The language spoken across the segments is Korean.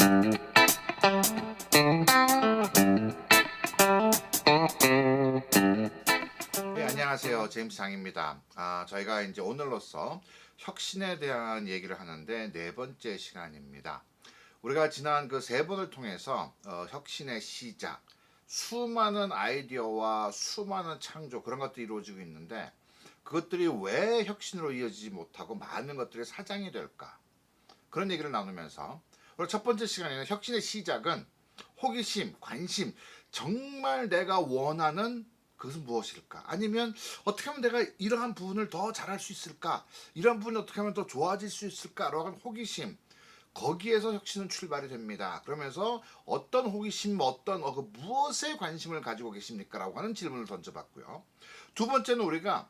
네, 안녕하세요. 제임스 장입니다. 저희가 이제 오늘로써 혁신에 대한 얘기를 하는데 네 번째 시간입니다. 우리가 지난 그 세 번을 통해서 혁신의 시작, 수많은 아이디어와 수많은 창조 그런 것들이 이루어지고 있는데 그것들이 왜 혁신으로 이어지지 못하고 많은 것들이 사장이 될까? 그런 얘기를 나누면서 오늘 첫 번째 시간에는 혁신의 시작은 호기심, 관심, 정말 내가 원하는 그것은 무엇일까? 아니면 어떻게 하면 내가 이러한 부분을 더 잘할 수 있을까? 이런 부분이 어떻게 하면 더 좋아질 수 있을까? 라고 하는 호기심, 거기에서 혁신은 출발이 됩니다. 그러면서 어떤 호기심, 무엇에 관심을 가지고 계십니까? 라고 하는 질문을 던져봤고요. 두 번째는 우리가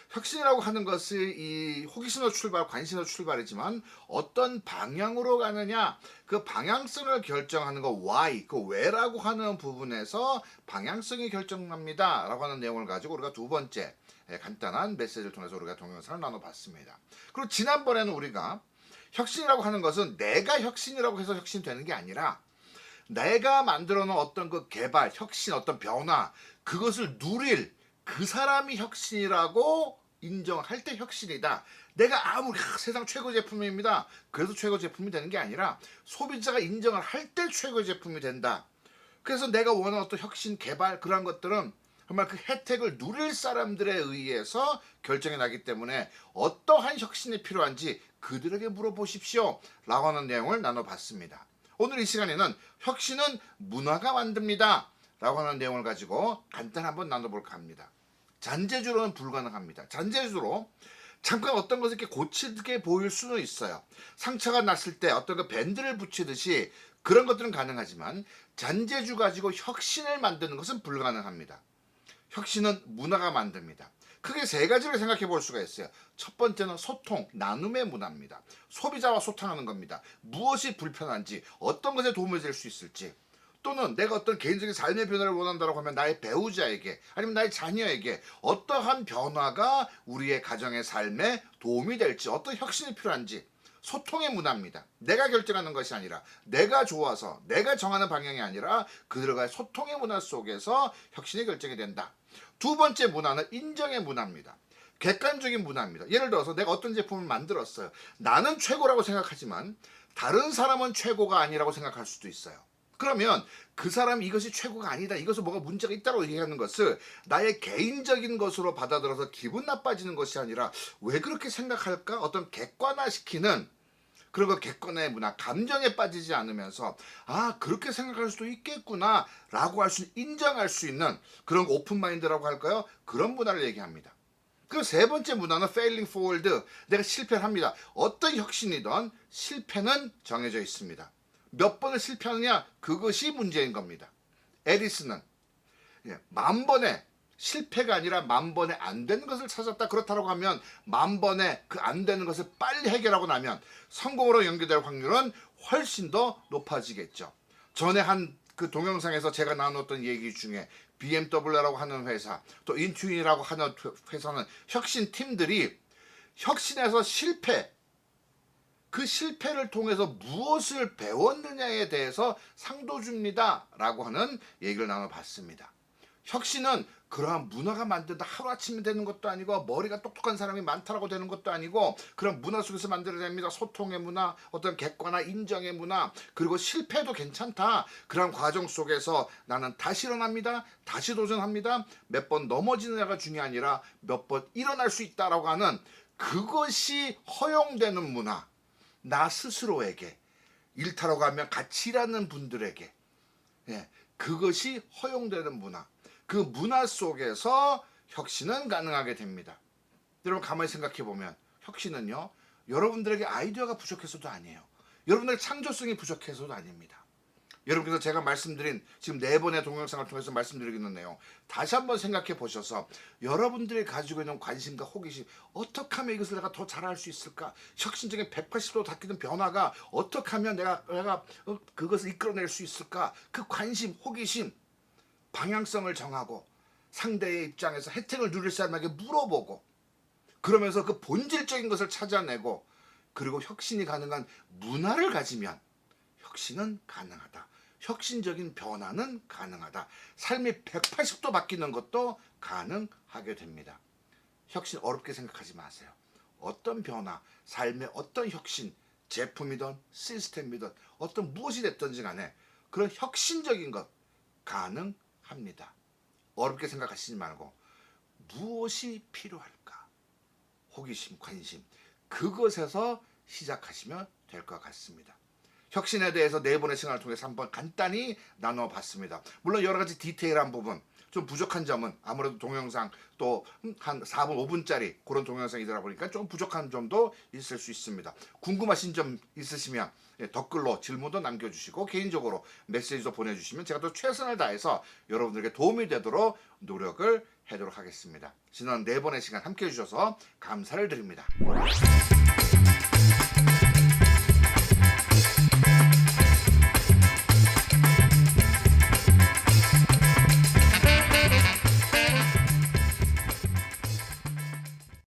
혁신이라고 하는 것이 이 호기심으로 출발, 관심으로 출발이지만 어떤 방향으로 가느냐, 그 방향성을 결정하는 거 why, 그 왜라고 하는 부분에서 방향성이 결정납니다. 라고 하는 내용을 가지고 우리가 두 번째 간단한 메시지를 통해서 우리가 동영상을 나눠봤습니다. 그리고 지난번에는 우리가 혁신이라고 하는 것은 내가 혁신이라고 해서 혁신되는 게 아니라 내가 만들어 놓은 어떤 그 개발, 혁신, 어떤 변화, 그것을 누릴 그 사람이 혁신이라고 인정할 때 혁신이다. 내가 아무리 세상 최고 제품입니다. 그래서 최고 제품이 되는 게 아니라 소비자가 인정을 할 때 최고 제품이 된다. 그래서 내가 원하는 어떤 혁신, 개발 그런 것들은 정말 그 혜택을 누릴 사람들에 의해서 결정이 나기 때문에 어떠한 혁신이 필요한지 그들에게 물어보십시오. 라고 하는 내용을 나눠봤습니다. 오늘 이 시간에는 혁신은 문화가 만듭니다. 라고 하는 내용을 가지고 간단히 한번 나눠볼까 합니다. 잔재주로는 불가능합니다. 잔재주로 잠깐 어떤 것을 이렇게 고치게 보일 수는 있어요. 상처가 났을 때 어떤 그 밴드를 붙이듯이 그런 것들은 가능하지만 잔재주 가지고 혁신을 만드는 것은 불가능합니다. 혁신은 문화가 만듭니다. 크게 세 가지를 생각해 볼 수가 있어요. 첫 번째는 소통, 나눔의 문화입니다. 소비자와 소통하는 겁니다. 무엇이 불편한지, 어떤 것에 도움이 될 수 있을지, 또는 내가 어떤 개인적인 삶의 변화를 원한다고 하면 나의 배우자에게 아니면 나의 자녀에게 어떠한 변화가 우리의 가정의 삶에 도움이 될지, 어떤 혁신이 필요한지, 소통의 문화입니다. 내가 결정하는 것이 아니라 내가 좋아서 내가 정하는 방향이 아니라 그들과의 소통의 문화 속에서 혁신이 결정이 된다. 두 번째 문화는 인정의 문화입니다. 객관적인 문화입니다. 예를 들어서 내가 어떤 제품을 만들었어요. 나는 최고라고 생각하지만 다른 사람은 최고가 아니라고 생각할 수도 있어요. 그러면 그 사람이 이것이 최고가 아니다, 이것은 뭐가 문제가 있다고 얘기하는 것을 나의 개인적인 것으로 받아들여서 기분 나빠지는 것이 아니라 왜 그렇게 생각할까? 어떤 객관화시키는 그런 거, 객관의 문화, 감정에 빠지지 않으면서 그렇게 생각할 수도 있겠구나 라고 할 수, 인정할 수 있는 그런 오픈마인드라고 할까요? 그런 문화를 얘기합니다. 그리고 세 번째 문화는 failing forward, 내가 실패를 합니다. 어떤 혁신이든 실패는 정해져 있습니다. 몇 번을 실패하느냐, 그것이 문제인 겁니다. 에디슨은 10,000번의 실패가 아니라 10,000번의 안 되는 것을 찾았다. 그렇다고 하면 10,000번의 그 안 되는 것을 빨리 해결하고 나면 성공으로 연결될 확률은 훨씬 더 높아지겠죠. 전에 한 그 동영상에서 제가 나눴던 얘기 중에 BMW라고 하는 회사, 또 인투인이라고 하는 회사는 혁신 팀들이 혁신에서 그 실패를 통해서 무엇을 배웠느냐에 대해서 상도 줍니다. 라고 하는 얘기를 나눠봤습니다. 혁신은 그러한 문화가 만든다 하루아침에 되는 것도 아니고 머리가 똑똑한 사람이 많다라고 되는 것도 아니고 그런 문화 속에서 만들어냅니다. 소통의 문화, 어떤 객관화, 인정의 문화, 그리고 실패도 괜찮다. 그런 과정 속에서 나는 다시 일어납니다. 다시 도전합니다. 몇 번 넘어지느냐가 중요한 아니라 몇 번 일어날 수 있다라고 하는 그것이 허용되는 문화. 나 스스로에게, 일타라고 하면 같이 일하는 분들에게 그것이 허용되는 문화, 그 문화 속에서 혁신은 가능하게 됩니다. 여러분 가만히 생각해 보면 혁신은요, 여러분들에게 아이디어가 부족해서도 아니에요. 여러분들의 창조성이 부족해서도 아닙니다. 여러분께서 제가 말씀드린 지금 4번의 동영상을 통해서 말씀드리는 내용 다시 한번 생각해 보셔서 여러분들이 가지고 있는 관심과 호기심, 어떻게 하면 이것을 내가 더 잘할 수 있을까? 혁신적인 180도 바뀌는 변화가 어떻게 하면 내가 그것을 이끌어낼 수 있을까? 그 관심, 호기심, 방향성을 정하고 상대의 입장에서 혜택을 누릴 사람에게 물어보고 그러면서 그 본질적인 것을 찾아내고 그리고 혁신이 가능한 문화를 가지면 혁신은 가능하다. 혁신적인 변화는 가능하다. 삶이 180도 바뀌는 것도 가능하게 됩니다. 혁신 어렵게 생각하지 마세요. 어떤 변화, 삶의 어떤 혁신, 제품이든 시스템이든 어떤 무엇이 됐든지 간에 그런 혁신적인 것 가능합니다. 어렵게 생각하시지 말고 무엇이 필요할까? 호기심, 관심 그것에서 시작하시면 될 것 같습니다. 혁신에 대해서 4번의 시간을 통해서 한번 간단히 나눠봤습니다. 물론 여러 가지 디테일한 부분, 좀 부족한 점은 아무래도 동영상 또 한 4분, 5분짜리 그런 동영상이다 보니까 좀 부족한 점도 있을 수 있습니다. 궁금하신 점 있으시면 댓글로 질문도 남겨주시고 개인적으로 메시지도 보내주시면 제가 또 최선을 다해서 여러분들에게 도움이 되도록 노력을 하도록 하겠습니다. 지난 4번의 시간 함께해 주셔서 감사를 드립니다.